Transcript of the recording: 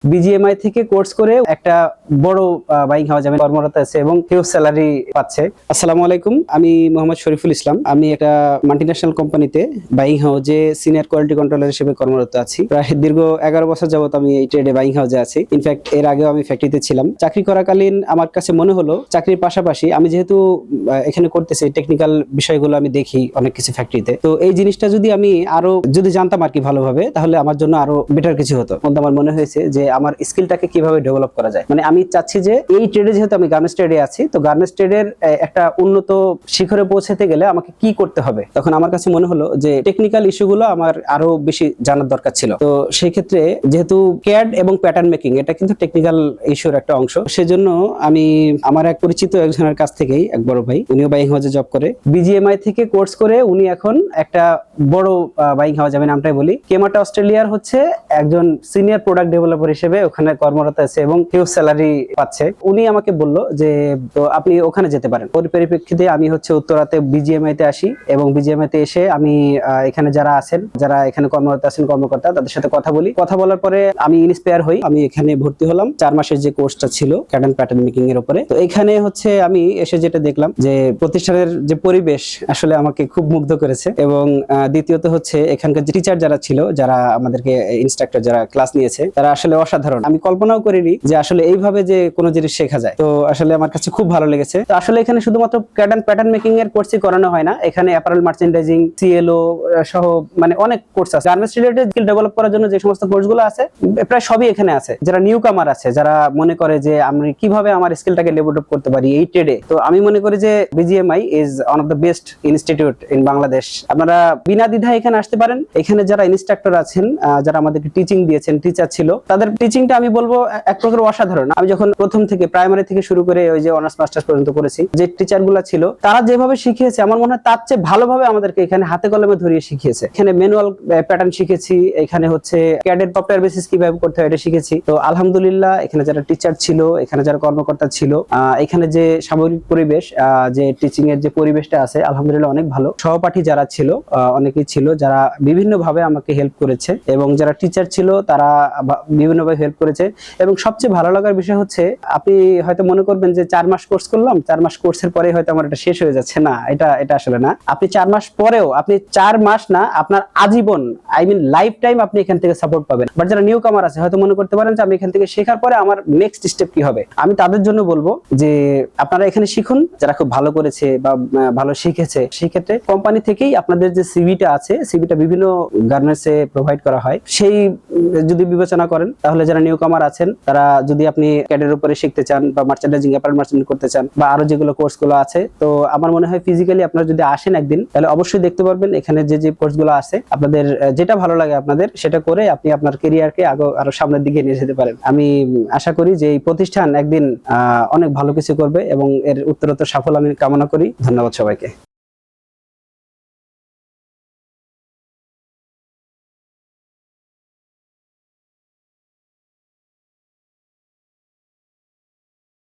BGMI থেকে course করে একটা বড় বাইং হাউস আমি কর্মরত আছে এবং হিউজ স্যালারি পাচ্ছে। আসসালামু আলাইকুম, আমি মোহাম্মদ শরীফুল ইসলাম। আমি একটা মাল্টিন্যাশনাল কোম্পানিতে বাইং হাউসে সিনিয়র কোয়ালিটি কন্ট্রোলার হিসেবে কর্মরত আছি। প্রায় দীর্ঘ 11 বছর যাবত আমি এই ট্রেডে বাইং হাউসে আছি। ইনফ্যাক্ট এর আগেও আমি ফ্যাক্টরিতে ছিলাম। চাকরি করাকালীন আমার কাছে মনে হলো চাকরির পাশাপাশি আমি যেহেতু এখানে করতেছি টেকনিক্যাল বিষয়গুলো আমি দেখি অনেক কিছু ফ্যাক্টরিতে, তো এই জিনিসটা যদি আমি আরো যদি জানতাম আর কি ভালোভাবে, তাহলে আমার জন্য আরো বেটার কিছু হতো। আমার মনে হয়েছে যে আমার স্কিলটাকে কিভাবে ডেভেলপ করা যায়। মানে আমি চাচ্ছি যে এই ট্রেডে যেহেতু আমি গার্মেন্টস ট্রেডে আছি, তো গার্মেন্টস ট্রেডের একটা উন্নত শিখরে পৌঁছাতে গেলে আমাকে কি করতে হবে। তখন আমার কাছে মনে হলো যে টেকনিক্যাল ইস্যুগুলো আমার আরো বেশি জানার দরকার ছিল। তো সেই ক্ষেত্রে যেহেতু ক্যাড এবং প্যাটার্ন মেকিং এটা কিন্তু টেকনিক্যাল ইস্যুর একটা অংশ, সেজন্য আমি আমার এক পরিচিত একজনের কাছ থেকেই, এক বড় ভাই, উনিও বাইং হাউসে জব করে, বিজিএমআই থেকে কোর্স করে উনি এখন একটা বড় বাইং হাউস, আমি নামটাই বলি, কেমাটা অস্ট্রেলিয়ার হচ্ছে একজন সিনিয়র প্রোডাক্ট ডেভেলপার হিসেবে ওখানে কর্মরত আছে এবং হিউজ স্যালারি পাচ্ছে। উনি আমাকে বলল যে তো আপনি ওখানে যেতে পারেন। ওর পরিপ্রেক্ষিতে আমি হচ্ছে উত্তরাতে বিজিএমআই তে আসি এবং বিজিএমআই তে এসে আমি এখানে যারা আছেন, যারা এখানে কর্মরত আছেন কর্মকর্তা, তাদের সাথে কথা বলি। কথা বলার পরে আমি ইন্সপায়ার হই। আমি এখানে ভর্তি হলাম 4 মাসের যে কোর্সটা ছিল ক্যাড এন্ড প্যাটার্ন মেকিং এর উপরে। তো এখানে হচ্ছে আমি এসে যেটা দেখলাম যে প্রতিষ্ঠানের যে পরিবেশ আসলে আমাকে খুব মুগ্ধ করেছে। এবং দ্বিতীয়ত হচ্ছে এখানকার যে টিচার যারা ছিল, যারা আমাদেরকে ইনস্ট্রাক্টর যারা ক্লাস নিয়েছে, তারা আসলে অসাধারণ। আমি কল্পনাও করিনি যে আসলে এইভাবে যে কোনো জিনিস শেখা যায়। তো আসলে আমার কাছে খুব ভালো লেগেছে। তো আসলে এখানে শুধুমাত্র ক্যাড এন্ড প্যাটার্ন মেকিং এর কোর্সই করানো হয় না, এখানে অ্যাপারেল মার্চেন্ডাইজিং, সিএলও সহ মানে অনেক কোর্স আছে। গার্মেন্টস রিলেটেড স্কিল ডেভেলপ করার জন্য যে সমস্ত কোর্সগুলো আছে প্রায় সবই এখানে আছে। যারা নিউ কামার আছে, যারা মনে করে যে আমি কিভাবে আমার স্কিলটাকে ডেভেলপ করতে পারি এই ট্রেডে, তো আমি মনে করি যে BGMI is one of the best institute in Bangladesh. আপনারা বিনা দ্বিধায় এখানে আসতে পারেন। এখানে যারা ইনস্ট্রাক্টর আছেন, যারা আমাদেরকে টিচিং দিয়েছেন, টিচার ছিল, তাদের টিচিংটা আমি বলবো এক প্রকার অসাধারণ। আমি যখন প্রথম থেকে প্রাইমারি থেকে শুরু করে ওই যে অনার্স মাস্টার্স পর্যন্ত করেছি, যে টিচার গুলা ছিল তারা যেভাবে শিখিয়েছে আমার মনে হয় তার চেয়ে ভালোভাবে আমাদেরকে এখানে হাতে কলমে ধরিয়ে শিখিয়েছে। এখানে ম্যানুয়াল প্যাটার্ন শিখেছি, এখানে হচ্ছে ক্যাডের সফটওয়্যার বেসিস কিভাবে করতে হয় এটা শিখেছি। তো আলহামদুলিল্লাহ এখানে যারা টিচার ছিল, এখানে যারা কর্মকর্তা ছিল, এখানে যে সামগ্রিক পরিবেশ, যে টিচিং এর যে পরিবেশটা আছে, আলহামদুলিল্লাহ অনেক ভালো। সহপাঠী যারা ছিল অনেকেই ছিল যারা বিভিন্ন ভাবে আমাকে হেল্প করেছে, এবং যারা টিচার ছিল তারা বিভিন্ন ভাবে হেল্প করেছে। এবং সবচেয়ে ভালো লাগার বিষয় হচ্ছে, আপনি হয়তো মনে করবেন যে 4 মাস কোর্স করলাম, 4 মাস কোর্সের পরে হয়তো আমার এটা শেষ হয়ে যাচ্ছে। না, এটা আসলে না। আপনি 4 মাস পরেও, আপনি 4 মাস না, আপনার আজীবন, আই মিন লাইফ টাইম আপনি এখান থেকে সাপোর্ট পাবেন। বাট যারা নিউ কামার আছে হয়তো মনে করতে পারেন যে আমি এখান থেকে শেখার পরে আমার নেক্সট স্টেপ কি হবে। আমি তাদের জন্য বলবো যে আপনারা এখানে শিখুন। যারা খুব ভালো করেছে বা ভালো শিখেছে, সেই ক্ষেত্রে কোম্পানি থেকেই আপনাদের যে সিভিটা আছে, সিভিটা বিভিন্ন গার্মেন্টসে প্রোভাইড করা হয়, সেই যদি বিবেচনা করেন, তাহলে যারা নিউ কামার আছেন, তারা যদি আপনি ক্যাডের উপরে শিখতে চান বা মার্চেন্ডাইজিং, অ্যাপারেল মার্চেন্ডিং করতে চান, বা আরো যেগুলো কোর্সগুলো আছে, তো আমার মনে হয় ফিজিক্যালি আপনারা যদি আসেন একদিন, তাহলে অবশ্যই দেখতে পারবেন এখানে যে কোর্সগুলো আছে, আপনাদের যেটা ভালো লাগে আপনাদের সেটা করে আপনি আপনার ক্যারিয়ারকে আরো সামনের দিকে নিয়ে যেতে পারেন। আমি আশা করি যে এই প্রতিষ্ঠান একদিন অনেক ভালো কিছু করবে এবং এর উত্তরোত্তর সাফল্য আমি কামনা করি। ধন্যবাদ সবাইকে।